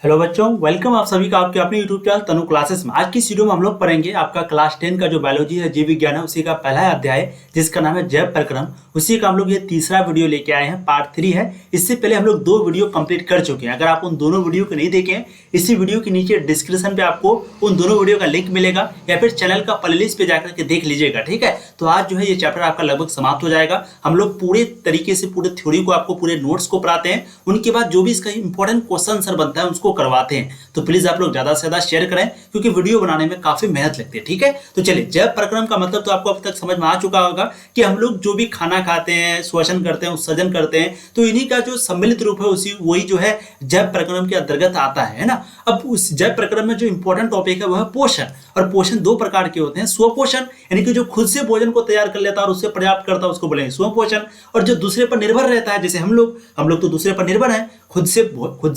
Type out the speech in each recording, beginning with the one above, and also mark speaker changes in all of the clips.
Speaker 1: Hello बच्चों, welcome आप सभी का आपके अपने यूट्यूब चैनल तनु क्लासेस में। आज की इस वीडियो में हम लोग पढ़ेंगे आपका क्लास 10 का जो बायोलॉजी है, जीव विज्ञान है, उसी का पहला अध्याय जिसका नाम है जैव प्रक्रम। उसी का हम लोग ये तीसरा वीडियो लेके आए हैं, पार्ट 3 है। इससे पहले हम लोग 2 वीडियो कंप्लीट कर चुके हैं। अगर आप उन दोनों वीडियो को नहीं देखे हैं, इसी वीडियो के नीचे डिस्क्रिप्शन पे आपको उन दोनों वीडियो का लिंक मिलेगा, या फिर चैनल का प्लेलिस्ट पे जाकर के देख लीजिएगा। ठीक है, तो आज जो है ये चैप्टर आपका लगभग समाप्त हो जाएगा। हम लोग पूरे तरीके से पूरे थ्योरी को आपको पूरे नोट्स को पढ़ाते हैं, उनके बाद जो भी इसका इंपॉर्टेंट क्वेश्चन आंसर बनता है उसको करवाते हैं। तो प्लीज आप लोग ज्यादा से ज्यादा शेयर करें, क्योंकि वीडियो बनाने में काफी मेहनत लगती है। ठीक है, तो चलिए, जैव प्रक्रम का मतलब तो आपको अब तक समझ में आ चुका होगा कि हम लोग जो भी खाना खाते हैं, श्वसन करते हैं, उत्सर्जन करते हैं, तो इन्हीं का जो सम्मिलित रूप है उसी वही जो है जैव प्रक्रम के अंतर्गत आता है ना। अब उस जैव प्रक्रम में जो इंपॉर्टेंट टॉपिक है वो है पोषण। और पोषण 2 प्रकार के होते हैं। स्वपोषण यानी कि जो खुद से भोजन को तैयार कर लेता है और उससे पर्याप्त करता है, उसको बोलेंगे स्वपोषण। और जो दूसरे पर निर्भर रहता है, जैसे हम लोग तो दूसरे पर निर्भर हैं। खुद से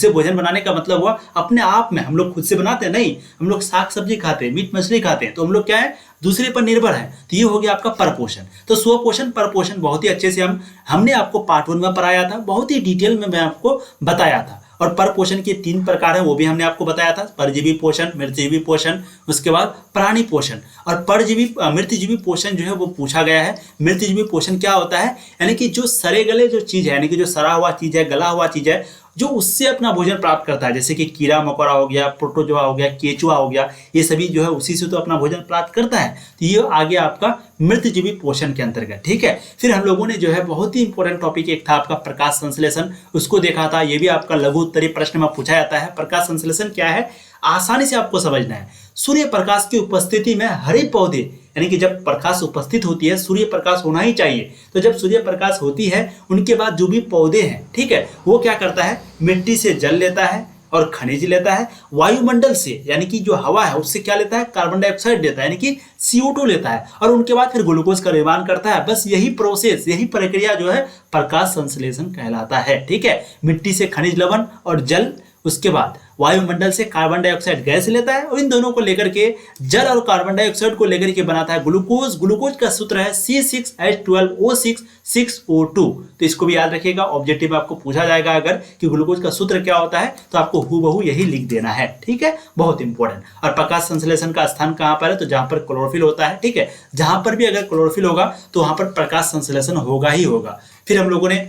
Speaker 1: भोजन बनाने का मतलब हुआ अपने आप में हम लोग खुद से बनाते हैं नहीं, हम लोग साग सब्जी खाते हैं, मीट मछली खाते हैं, तो हम लोग क्या है, दूसरे पर निर्भर है। तो ये हो गया आपका परपोषण। तो स्वपोषण परपोषण बहुत ही अच्छे से हमने आपको पार्ट 1 में पढ़ाया था, बहुत ही डिटेल में मैं आपको बताया था। और परपोषण के 3 प्रकार हैं, वो भी हमने आपको बताया था। परजीवी पोषण, मृतजीवी पोषण, उसके बाद प्राणी पोषण। और परजीवी मृतजीवी पोषण जो है वो पूछा गया है। मृतजीवी पोषण क्या होता है, यानी कि जो सरे गले जो चीज है, यानी कि जो सड़ा हुआ चीज है, गला हुआ चीज है, जो उससे अपना भोजन प्राप्त करता है, जैसे कि कीड़ा मकोड़ा हो गया, प्रोटोजोआ हो गया, केचुआ हो गया, ये सभी जो है उसी से तो अपना भोजन प्राप्त करता है। तो ये आ गया आपका मृतजीवी पोषण के अंतर्गत। ठीक है, फिर हम लोगों ने जो है बहुत ही इंपॉर्टेंट टॉपिक एक था आपका प्रकाश संश्लेषण, उसको देखा था। ये भी आपका लघु उत्तरीय प्रश्न में पूछा जाता है। प्रकाश संश्लेषण क्या है, आसानी से आपको समझना है। सूर्य प्रकाश की उपस्थिति में हरे पौधे, यानी कि जब प्रकाश उपस्थित होती है, सूर्य प्रकाश होना ही चाहिए, तो जब सूर्य प्रकाश होती है उनके बाद जो भी पौधे हैं, ठीक है, वो क्या करता है, मिट्टी से जल लेता है और खनिज लेता है। वायुमंडल से, यानी कि जो हवा है उससे क्या लेता है, कार्बन डाइऑक्साइड लेता है, यानी कि CO2 लेता है, और उनके बाद फिर ग्लूकोज का निर्माण करता है। बस यही प्रोसेस, यही प्रक्रिया जो है प्रकाश संश्लेषण कहलाता है। ठीक है, मिट्टी से खनिज लवण और जल, उसके बाद वायुमंडल से कार्बन डाइऑक्साइड गैस लेता है, और इन दोनों को लेकर के, जल और कार्बन डाइऑक्साइड को लेकर के बनाता है ग्लूकोज। ग्लूकोज का सूत्र है C6H12O6 6O2। तो इसको भी याद रखिएगा, ऑब्जेक्टिव में आपको पूछा जाएगा अगर कि ग्लूकोज का सूत्र क्या होता है, तो आपको हूबहू यही लिख देना है। ठीक है, बहुत इंपॉर्टेंट। और प्रकाश संश्लेषण का स्थान कहां पर है, तो जहां पर क्लोरोफिल होता है। ठीक है, जहां पर भी अगर क्लोरोफिल होगा तो वहां पर प्रकाश संश्लेषण होगा ही होगा। फिर हम लोगों ने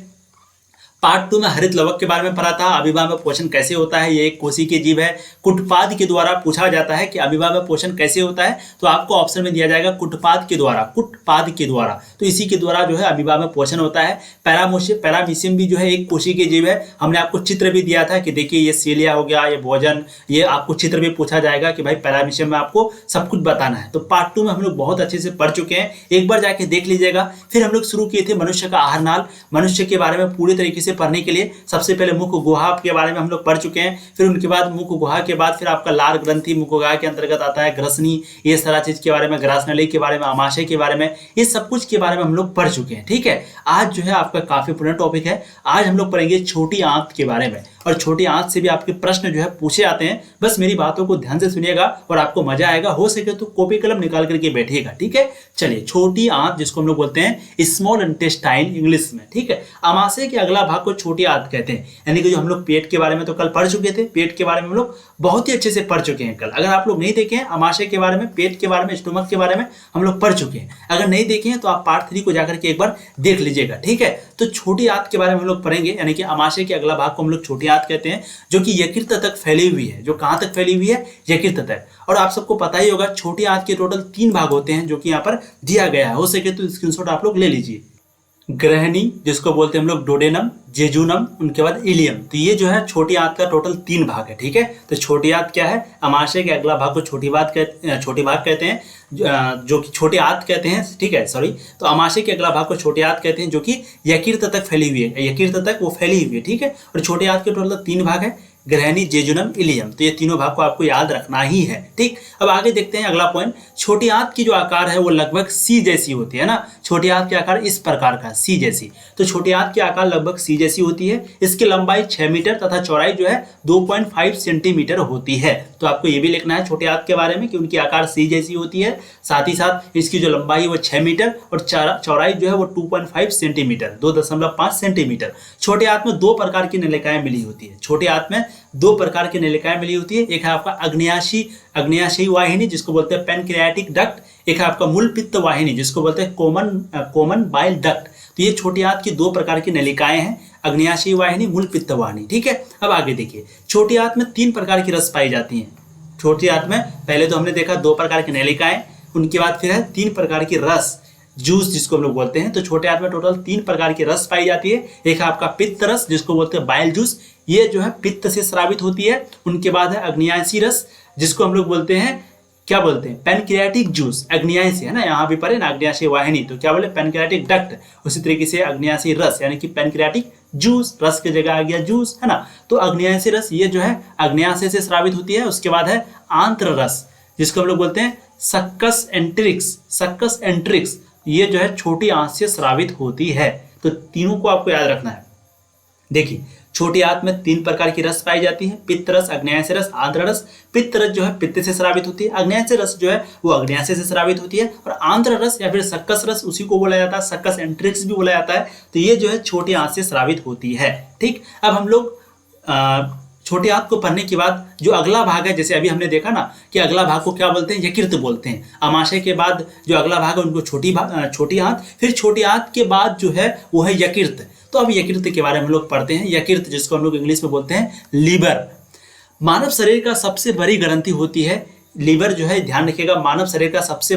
Speaker 1: पार्ट 2 में हरित लवक के बारे में पढ़ा था। अमीबा में पोषण कैसे होता है, ये एक कोशिकीय जीव है। कुटपाद के द्वारा पूछा जाता है कि अमीबा में पोषण कैसे होता है, तो आपको ऑप्शन में दिया जाएगा कुटपाद के द्वारा, कुटपाद के द्वारा। तो इसी के द्वारा जो है अमीबा में पोषण होता है। पैरामीशियम भी जो है एक कोशिकीय जीव है। हमने आपको चित्र भी दिया था कि देखिए ये सीलिया हो गया, ये भोजन, ये आपको चित्र भी पूछा जाएगा कि भाई पैरामीशियम में आपको सब कुछ बताना है। तो पार्ट 2 में हम लोग बहुत अच्छे से पढ़ चुके हैं, एक बार जाके देख लीजिएगा। फिर हम लोग शुरू किए थे मनुष्य का आहार नाल। मनुष्य के बारे में पूरे तरीके से पढ़ने के लिए सबसे पहले मुख गुहा के बारे में हम लोग पढ़ चुके हैं। फिर उनके बाद मुख गुहा के बाद फिर आपका लार ग्रंथि मुख गुहा के अंतर्गत आता है, ग्रसनी, ये सारा चीज के बारे में, ग्रासनली के बारे में, आमाशय के बारे में, ये सब कुछ के बारे में हम लोग पढ़ चुके हैं। ठीक है, आज जो है आपका काफी इंपॉर्टेंट टॉपिक है। आज हम लोग पढ़ेंगे छोटी आंत के बारे में, और छोटी आंत से भी आपके प्रश्न जो है पूछे आते हैं। बस मेरी बातों को ध्यान से सुनिएगा और आपको मजा आएगा। हो सके तो कॉपी कलम निकाल करके बैठिएगा। ठीक है, चलिए, छोटी आंत जिसको हम लोग बोलते हैं स्मॉल इंटेस्टाइन इंग्लिश में। ठीक है, आमाशय के अगला भाग को छोटी आंत कहते हैं। यानी कि जो हम लोग पेट के बारे में तो कल पढ़ चुके थे, पेट के बारे में हम लोग बहुत ही अच्छे से पढ़ चुके हैं कल। अगर आप लोग नहीं देखे हैं आमाशय के बारे में, पेट के बारे में, स्टोमक के बारे में हम लोग पढ़ चुके हैं। अगर नहीं देखे हैं तो आप पार्ट 3 को जाकर के एक बार देख लीजिएगा। ठीक है, तो छोटी आंत के बारे में हम लोग पढ़ेंगे, यानी कि आमाशय के अगला भाग को हम लोग छोटी आंत कहते हैं, जो कि यकृत तक फैली हुई है। जो कहां तक फैली हुई है, यकृत तक। और आप सबको पता ही होगा छोटी आंत के टोटल 3 भाग होते हैं, जो कि यहाँ पर दिया गया है। हो सके तो स्क्रीनशॉट आप लोग ले लीजिए। ग्रहणी जिसको बोलते हैं हम लोग डोडेनम, जेजुनम, उनके बाद इलियम। तो ये जो है छोटी आंत का टोटल 3 भाग है। ठीक है, तो छोटी आंत क्या है, आमाशय के अगला भाग को छोटी भाग कहते हैं, जो कि छोटी आंत कहते हैं। ठीक है, सॉरी, तो आमाशय के अगला भाग को छोटी आंत कहते हैं, जो कि यकृत तक फैली हुई है, यकृत तक वो फैली हुई है। ठीक है, और छोटी आंत के टोटल 3 भाग है, ग्रहणी, जेजुनम, इलियम। तो ये तीनों भाग को आपको याद रखना ही है। ठीक, अब आगे देखते हैं अगला पॉइंट। छोटी आंत की जो आकार है वो लगभग सी जैसी होती है ना। छोटी आंत की आकार इस प्रकार का, सी जैसी। तो छोटी आंत की आकार लगभग सी जैसी होती है। इसकी लंबाई 6 मीटर तथा चौड़ाई जो है 2.5 सेंटीमीटर होती है। तो आपको ये भी लिखना है छोटी आंत के बारे में कि उनकी आकार सी जैसी होती है, साथ ही साथ इसकी जो लंबाई है वो 6 मीटर और चौड़ाई जो है वो 2.5 सेंटीमीटर, 2.5 सेंटीमीटर। छोटी आंत में 2 प्रकार की नलिकाएं मिली होती है। छोटी आंत में दो प्रकार की नलिकाएं मिली होती है। एक है आपका अग्न्याशयी वाहिनी जिसको बोलते हैं पैनक्रियाटिक डक्ट, एक है आपका मूल पित्त वाहिनी जिसको बोलते हैं कॉमन बाइल डक्ट। तो ये छोटी आंत की दो प्रकार की नलिकाएं हैं, अग्न्याशयी वाहिनी, मूल पित्त वाहिनी। ठीक है, अब आगे देखिए, छोटी आंत में 3 प्रकार की रस पाई जाती हैं। छोटी आंत में पहले तो हमने देखा 2 प्रकार की नलिकाएं, उनके बाद फिर है 3 प्रकार की रस, जूस जिसको हम लोग बोलते हैं। तो छोटे आंत में टोटल 3 प्रकार की रस पाई जाती है। एक है आपका पित्त रस जिसको बोलते हैं बाइल जूस, ये जो है पित्त से स्रावित होती है। उनके बाद है अग्न्याशयी रस जिसको हम लोग बोलते हैं, क्या बोलते हैं, पैनक्रियाटिक जूस। अग्न्याशयी है ना, यहाँ भी पढ़े ना, अग्न्याशयी वाहिनी, तो क्या बोले, पैनक्रियाटिक डक्ट। उसी तरीके से अग्न्याशयी रस यानी कि पैनक्रियाटिक जूस, रस की जगह आ गया जूस, है ना। तो अग्न्याशयी रस ये जो है अग्न्याशय से स्रावित होती है। उसके बाद है आंत्र रस जिसको हम लोग बोलते हैं सक्कस एंट्रिक्स, ये जो है छोटी आंत से स्रावित होती है। तो तीनों को आपको याद रखना है। देखिए, छोटी आंत में 3 प्रकार की रस पाई जाती है, पित्त रस, अग्न्याशय रस, आंत्र रस। पित्त रस जो है पित्त से स्रावित होती है, अग्न्याशय रस जो है वो अग्न्याशय से स्रावित होती है, और आंत्र रस या फिर सक्कस रस उसी को बोला जाता है, सक्कस एंट्रिक्स भी बोला जाता है। तो ये जो है छोटी आंत से स्रावित होती है। ठीक, अब हम लोग छोटी आंत को पढ़ने के बाद जो अगला भाग है, जैसे अभी हमने देखा ना कि अगला भाग को क्या बोलते हैं, यकृत बोलते हैं। अमाशय के बाद जो अगला भाग है उनको छोटी आंत, फिर छोटी आंत के बाद जो है वो है यकृत। तो अब यकृत के बारे में हम लोग पढ़ते हैं। यकृत जिसको हम लोग इंग्लिश में बोलते हैं लीवर। मानव शरीर का सबसे बड़ी ग्रंथि होती है लीवर, जो है ध्यान रखिएगा, मानव शरीर का सबसे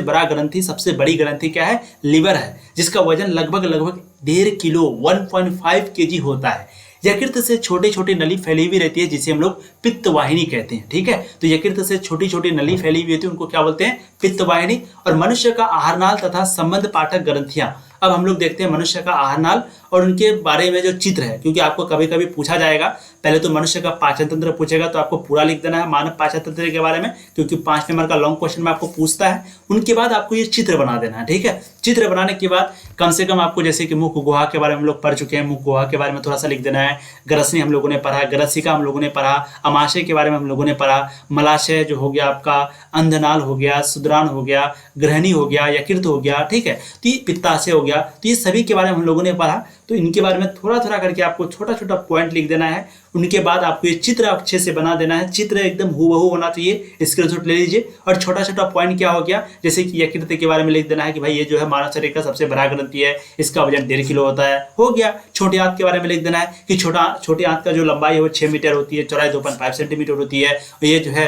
Speaker 1: बड़ी ग्रंथि क्या है, लीवर है, जिसका वजन लगभग 1.5 किलो 1.5 kg होता है। यकृत से छोटी छोटी नली फैली हुई रहती है जिसे हम लोग पित्त वाहिनी कहते हैं। ठीक है, तो यकृत से छोटी छोटी नली फैली हुई होती है, उनको क्या बोलते हैं, पित्त वाहिनी। और मनुष्य का आहारनाल तथा संबंध पाठक ग्रंथियां। अब हम लोग देखते हैं मनुष्य का आहारनाल और उनके बारे में जो चित्र है, क्योंकि आपको कभी कभी पूछा जाएगा। पहले तो मनुष्य का पाचन तंत्र पूछेगा तो आपको पूरा लिख देना है मानव पाचन तंत्र के बारे में, क्योंकि 5 नंबर का लॉन्ग क्वेश्चन में आपको पूछता है। उनके बाद आपको ये चित्र बना देना है। ठीक है, चित्र बनाने के बाद कम से कम आपको, जैसे कि मुख गुहा के बारे में हम लोग पढ़ चुके हैं, मुख गुहा के बारे में थोड़ा सा लिख देना है। ग्रसनी हम लोगों ने पढ़ा, ग्रसिका हम लोगों ने पढ़ा, अमाशय के बारे में हम लोगों ने पढ़ा, मलाशय जो हो गया आपका, अंधनाल हो गया, सुद्राण हो गया, ग्रहणी हो गया, यकृत हो गया। ठीक है, तो ये पित्ताशय हो गया। तो ये सभी के बारे में हम लोगों ने पढ़ा। तो इनके बारे में थोड़ा थोड़ा करके आपको छोटा छोटा पॉइंट लिख देना है। उनके बाद आपको ये चित्र अच्छे से बना देना है। चित्र एकदम हूबहू होना चाहिए, स्क्रीनशॉट ले लीजिए। और छोटा छोटा पॉइंट क्या हो गया, जैसे कि यकृत के बारे में लिख देना है कि भाई ये जो है मानव शरीर का सबसे बड़ा ग्रंथि है, इसका वजन 1.5 किलो होता है, हो गया। छोटी आंत के बारे में लिख देना है कि छोटी आंत का जो लंबाई है वो 6 मीटर होती है, चौड़ाई 2.5 सेंटीमीटर होती है। ये जो है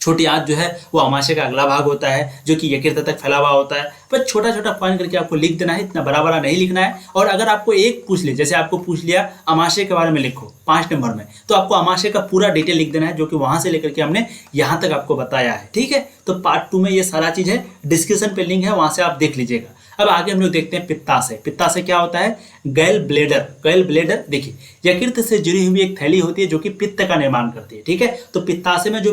Speaker 1: छोटी आंत जो है वो अमाशय का अगला भाग होता है जो कि यकृत तक फैला हुआ होता है। पर छोटा छोटा पॉइंट करके आपको लिख देना है, इतना बड़ा बड़ा नहीं लिखना है। और अगर आपको एक पूछ ले, जैसे आपको पूछ लिया अमाशय के बारे में लिखो 5 नंबर में, तो आपको अमाशय का पूरा डिटेल लिख देना है, जो कि वहां से लेकर के हमने यहाँ तक आपको बताया है। ठीक है, तो पार्ट 2 में ये सारा चीज है, डिस्क्रिप्शन पे लिंक है, वहां से आप देख लीजिएगा। अब आगे हम लोग देखते हैं पित्ताशय। पित्ताशय क्या होता है, गैल ब्लेडर। देखिए, यकृत से जुड़ी हुई एक थैली होती है जो कि पित्त का निर्माण करती है। ठीक है, तो पित्ताशय में जो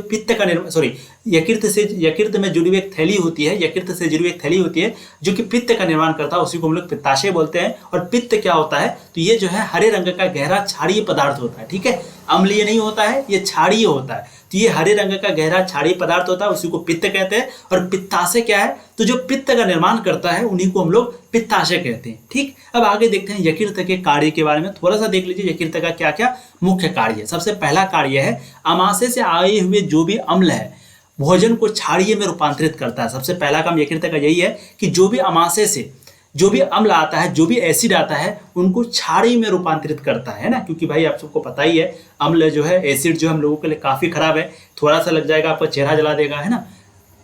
Speaker 1: यकृत में जुड़ी हुई एक थैली होती है, यकृत से जुड़ी हुई एक थैली होती है जो कि पित्त का निर्माण करता है, उसी को हम लोग पित्ताशय बोलते हैं। और पित्त क्या होता है, तो ये जो है हरे रंग का गहरा क्षारीय पदार्थ होता है। ठीक है, अम्लीय नहीं होता है, ये क्षारीय होता है। तो ये हरे रंग का गहरा क्षारीय पदार्थ होता है, उसी को पित्त कहते हैं। और पित्ताशय क्या है, तो जो पित्त का निर्माण करता है उन्हीं को हम लोग पित्ताशय कहते हैं। ठीक, अब आगे देखते हैं यकृत के कार्य के बारे में। थोड़ा सा देख लीजिए यकृत का क्या क्या मुख्य कार्य है। सबसे पहला कार्य है, अमाशय से आए हुए जो भी अम्ल है भोजन को क्षारीय में रूपांतरित करता है। सबसे पहला काम यकृत का यही है कि जो भी अमाशय से जो भी अम्ल आता है, जो भी एसिड आता है, उनको क्षारीय में रूपांतरित करता है ना। क्योंकि भाई आप सबको पता ही है, अम्ल जो है, एसिड जो हम लोगों के लिए काफ़ी खराब है। थोड़ा सा लग जाएगा आपका चेहरा जला देगा, है ना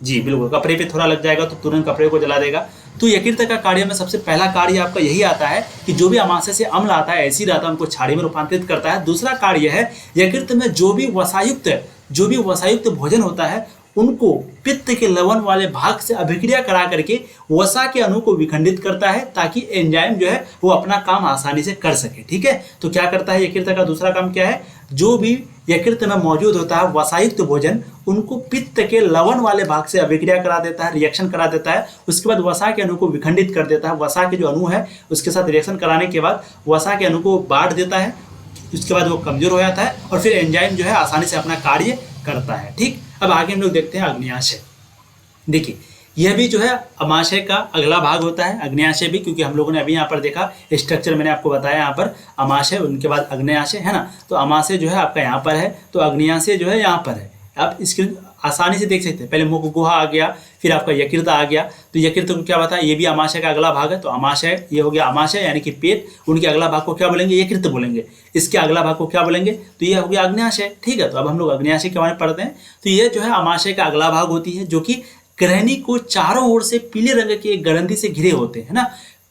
Speaker 1: जी, बिल्कुल। कपड़े पे थोड़ा लग जाएगा तो तुरंत कपड़े को जला देगा। तो यकृत का कार्य में सबसे पहला कार्य आपका यही आता है कि जो भी अमाशय से अम्ल आता है, एसिड आता है, उनको क्षारीय में रूपांतरित करता है। दूसरा कार्य है, यकृत में जो भी वसायुक्त भोजन होता है उनको पित्त के लवण वाले भाग से अभिक्रिया करा करके वसा के अणु को विखंडित करता है, ताकि एंजाइम जो है वो अपना काम आसानी से कर सके। ठीक है, तो क्या करता है यकृत का दूसरा काम क्या है, जो भी यकृत में मौजूद होता है वसायुक्त भोजन, उनको पित्त के लवण वाले भाग से अभिक्रिया करा देता है, रिएक्शन करा देता है। उसके बाद वसा के अणु को विखंडित कर देता है। वसा के जो अणु है उसके साथ रिएक्शन कराने के बाद वसा के अणु को बांट देता है। उसके बाद वो कमजोर हो जाता है और फिर एंजाइम जो है आसानी से अपना कार्य करता है। ठीक, अब आगे हम लोग देखते हैं अग्न्याशय। देखिए, यह भी जो है अमाशय का अगला भाग होता है, अग्न्याशय भी, क्योंकि हम लोगों ने अभी यहाँ पर देखा स्ट्रक्चर मैंने आपको बताया, यहाँ पर अमाशय उनके बाद अग्न्याशय है ना। तो अमाशय जो है आपका यहाँ पर है, तो अग्न्याशय जो है यहाँ पर है। आप इसके आसानी से देख सकते हैं, पहले मुख गुहा आ गया, फिर आपका यकृत आ गया। तो यकृत को क्या बताया, ये भी अमाशय का अगला भाग है। तो अमाशय ये हो गया अमाशय यानी कि पेट, उनके अगला भाग को क्या बोलेंगे, यकृत बोलेंगे। इसके अगला भाग को क्या बोलेंगे, तो ये हो गया अग्न्याशय। ठीक है, तो अब हम लोग अग्न्याशय के बारे में पढ़ते हैं। तो ये जो है अमाशय का अगला भाग होती है, जो कि ग्रहणी को चारों ओर से पीले रंग की एक ग्रंथि से घिरे होते हैं ना।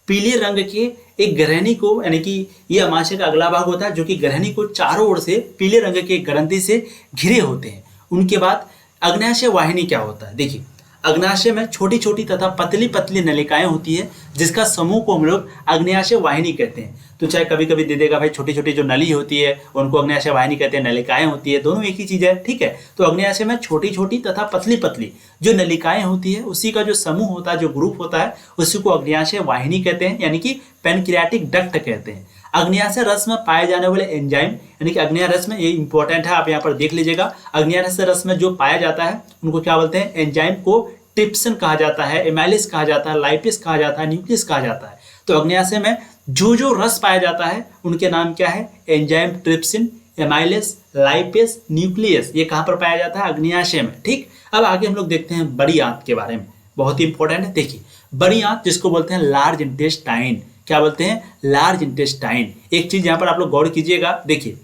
Speaker 1: पीले रंग के एक ग्रहणी को, यानी कि ये अमाशय का अगला भाग होता है, जो कि ग्रहणी को चारों ओर से पीले रंग के एक ग्रंथि से घिरे होते हैं। उनके बाद अग्न्याशय वाहिनी क्या होता है, देखिए अग्न्याशय में छोटी छोटी तथा पतली पतली नलिकाएं होती है, जिसका समूह को हम लोग अग्न्याशय वाहिनी कहते हैं। तो चाहे कभी कभी दे देगा भाई, छोटी छोटी जो नली होती है उनको अग्न्याशय वाहिनी कहते हैं, नलिकाएं होती है, दोनों एक ही चीज है। ठीक है, तो अग्न्याशय में छोटी छोटी तथा पतली पतली जो नलिकाएं होती है, उसी का जो समूह होता है, जो ग्रुप होता है, उसी को अग्न्याशय वाहिनी कहते हैं, यानी कि पैनक्रियाटिक डक्ट कहते हैं। अग्न्याशय रस में पाए जाने वाले एंजाइम, यानी कि अग्न्याशय रस में, ये इंपॉर्टेंट है, आप यहाँ पर देख लीजिएगा, अग्न्याशय रस में जो पाया जाता है उनको क्या बोलते हैं, एंजाइम को ट्रिप्सिन कहा जाता है, एमाइलिस कहा जाता है, लाइपिस कहा जाता है, न्यूक्लियस कहा जाता है। तो अग्न्याशय में जो जो रस पाया जाता है उनके नाम क्या है, enzyme, trypsin, amylase, lipase, nucleus. ये कहाँ पर पाया जाता है, अग्न्याशय में। ठीक, अब आगे हम लोग देखते हैं बड़ी आंत के बारे में, बहुत ही इंपॉर्टेंट है। देखिए बड़ी आंत जिसको बोलते हैं लार्ज इंटेस्टाइन, क्या बोलते हैं, लार्ज इंटेस्टाइन। एक चीज यहाँ पर आप लोग गौर कीजिएगा, देखिए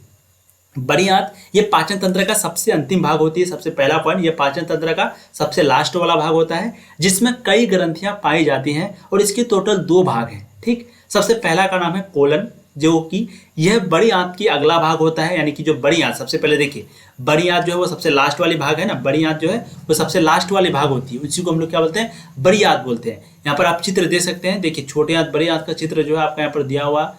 Speaker 1: बड़ी आंत ये पाचन तंत्र का सबसे अंतिम भाग होती है। सबसे पहला पॉइंट, ये पाचन तंत्र का सबसे लास्ट वाला भाग होता है, जिसमें कई ग्रंथियां पाई जाती हैं, और इसके टोटल 2 भाग हैं। ठीक, सबसे पहला का नाम है कोलन, जो कि यह बड़ी आंत की अगला भाग होता है, यानी कि जो बड़ी आंत, सबसे पहले देखिए बड़ी आंत जो है वो सबसे लास्ट वाली भाग है ना, बड़ी आंत जो है वो सबसे लास्ट वाली भाग होती है, उसी को हम लोग क्या बोलते हैं, बड़ी आंत बोलते हैं। यहाँ पर आप चित्र दे सकते हैं, देखिए छोटी आंत बड़ी आंत का चित्र जो है आपका यहाँ पर दिया हुआ,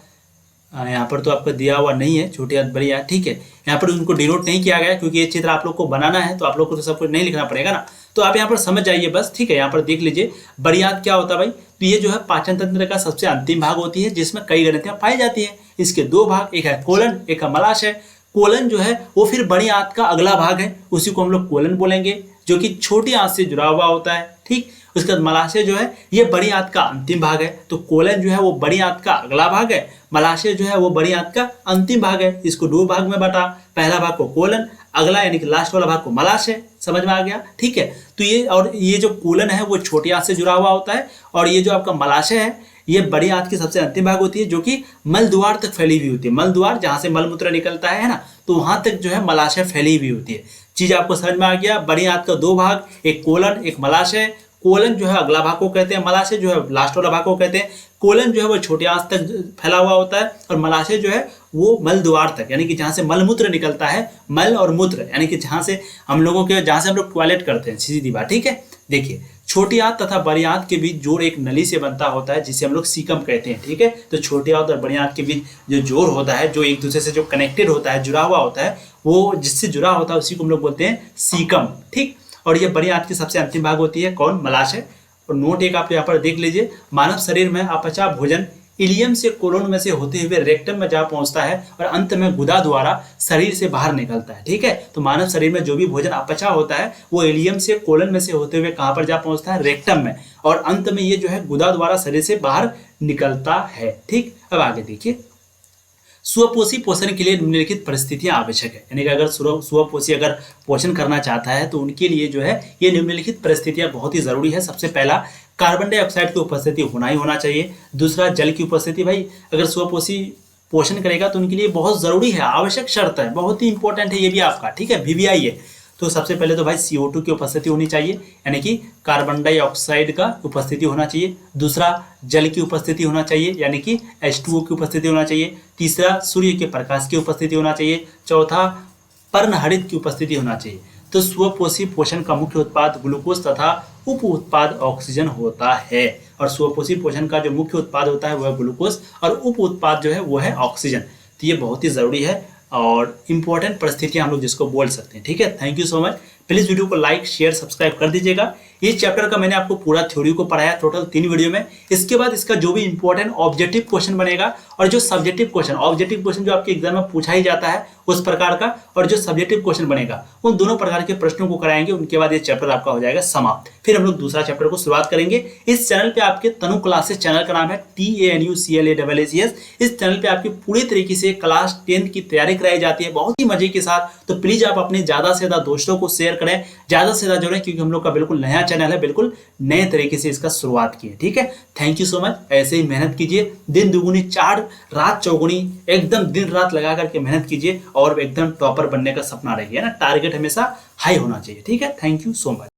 Speaker 1: यहाँ पर तो आपका दिया हुआ नहीं है, छोटी आंत बड़ी आंत। ठीक है, यहाँ पर उनको डिनोट नहीं किया गया, क्योंकि ये चित्र आप लोग को बनाना है, तो आप लोग को तो सब कुछ नहीं लिखना पड़ेगा ना, तो आप यहाँ पर समझ जाइए बस। ठीक है, यहाँ पर देख लीजिए बड़ी आंत क्या होता है भाई, तो ये जो है पाचन तंत्र का सबसे अंतिम भाग होती है, जिसमें कई ग्रंथियां पाई जाती है। इसके 2 भाग, एक है कोलन, एक है मलाशय। कोलन जो है वो फिर बड़ी आंत का अगला भाग है, उसी को हम लोग कोलन बोलेंगे, जो कि छोटी आंत से जुड़ा हुआ होता है। ठीक, उसके बाद मलाशय जो है ये बड़ी आंत का अंतिम भाग है। तो कोलन जो है वो बड़ी आंत का अगला भाग है, मलाशय जो है वो बड़ी आंत का अंतिम भाग है। इसको 2 भाग में बांटा, पहला भाग को कोलन, अगला यानी कि लास्ट वाला भाग को मलाशय। समझ में आ गया। ठीक है, तो ये जो कोलन है वो छोटी आंत से जुड़ा हुआ होता है, और ये जो आपका मलाशय है ये बड़ी आंत की सबसे अंतिम भाग होती है, जो कि मल द्वार तक फैली हुई होती है। मल द्वार जहां से मल मूत्र निकलता है ना, तो वहां तक जो है मलाशय फैली हुई होती है। चीज आपको समझ में आ गया। बड़ी आंत का 2 भाग, एक कोलन एक मलाशय। कोलन जो है अगला भाग को कहते हैं, मलाशय जो है लास्ट वाला भाग को कहते हैं। कोलन जो है वो छोटी आंत तक फैला हुआ होता है, और मलाशय जो है वो मल द्वार तक, यानी कि जहाँ से मल मूत्र निकलता है, मल और मूत्र यानी कि जहाँ से हम लोग टॉयलेट करते हैं, सीधी बात। ठीक है, देखिए छोटी आंत तथा बड़ी आंत के बीच जोड़ एक नली से बनता होता है, जिसे हम लोग सीकम कहते हैं। ठीक है, तो छोटी आंत और बड़ी आंत के बीच जो जोड़ होता है, जो एक दूसरे से जो कनेक्टेड होता है, जुड़ा हुआ होता है, वो जिससे जुड़ा होता है उसी को हम लोग बोलते हैं सीकम। ठीक, और ये बड़ी आंत की सबसे अंतिम भाग होती है कौन, मलाशय। और नोट एक आप यहाँ पर देख लीजिए, मानव शरीर में अपचा भोजन इलियम से कोलोन में से होते हुए रेक्टम में जा पहुंचता है, और अंत में गुदा द्वारा शरीर से बाहर निकलता है। ठीक है, तो मानव शरीर में जो भी भोजन अपचा होता है वो इलियम से कोलन में से होते हुए कहाँ पर जा पहुंचता है, रेक्टम में, और अंत में ये जो है गुदा द्वारा शरीर से बाहर निकलता है। ठीक, अब आगे देखिए, स्वपोषी पोषण के लिए निम्नलिखित परिस्थितियां आवश्यक है, यानी कि अगर स्वपोषी अगर पोषण करना चाहता है तो उनके लिए जो है ये निम्नलिखित परिस्थितियां बहुत ही जरूरी है। सबसे पहला, कार्बन डाइऑक्साइड की उपस्थिति होना ही होना चाहिए। दूसरा, जल की उपस्थिति, भाई अगर स्वपोषी पोषण करेगा तो उनके लिए बहुत जरूरी है, आवश्यक शर्त है, बहुत ही इंपॉर्टेंट है ये भी आपका। ठीक है, VVI है। तो सबसे पहले तो भाई CO2 की उपस्थिति होनी चाहिए, यानी कि कार्बन डाइऑक्साइड का उपस्थिति होना चाहिए। दूसरा, जल की उपस्थिति होना चाहिए, यानी कि H2O की उपस्थिति होना चाहिए। तीसरा, सूर्य के प्रकाश की उपस्थिति होना चाहिए। चौथा, पर्णहरित की उपस्थिति होना चाहिए। तो स्वपोषी पोषण का मुख्य उत्पाद ग्लूकोज तथा उप उत्पाद ऑक्सीजन होता है, और स्वपोषी पोषण का जो मुख्य उत्पाद होता है वह ग्लूकोज, और उप उत्पाद जो है वो है ऑक्सीजन। तो ये बहुत ही जरूरी है और इंपॉर्टेंट परिस्थितियां हम लोग जिसको बोल सकते हैं। ठीक है, thank you so much. Please video को लाइक शेयर सब्सक्राइब कर दीजिएगा। इस चैप्टर का मैंने आपको पूरा थ्योरी को पढ़ाया टोटल 3 वीडियो में। इसके बाद इसका जो भी इंपॉर्टेंट ऑब्जेक्टिव क्वेश्चन बनेगा और जो सब्जेक्टिव क्वेश्चन जो आपके एग्जाम में पूछा ही जाता है उस प्रकार का, और जो सब्जेक्टिव क्वेश्चन बनेगा उन दोनों प्रकार के प्रश्नों को कराएंगे। उनके बाद ये चैप्टर आपका हो जाएगा समाप्त। फिर हम लोग दूसरा चैप्टर को शुरुआत करेंगे। इस चैनल पे आपके तनु क्लासेस, चैनल का नाम है TANUCLASSES। इस चैनल पे आपकी पूरी तरीके से क्लास 10 की तैयारी कराई जाती है बहुत ही मजे के साथ। तो प्लीज आप अपने ज्यादा से ज्यादा दोस्तों को शेयर करें, ज्यादा से ज्यादा जुड़ें, क्योंकि हम लोग का बिल्कुल नया चैनल है, बिल्कुल नए तरीके से इसका शुरुआत की है। ठीक है, थैंक यू सो मच। ऐसे ही मेहनत कीजिए, दिन दुगुनी चार रात चौगुनी, एकदम दिन रात लगा करके मेहनत कीजिए और एकदम टॉपर बनने का सपना रखिए ना। टारगेट हमेशा हाई होना चाहिए। ठीक है, थैंक यू सो मच।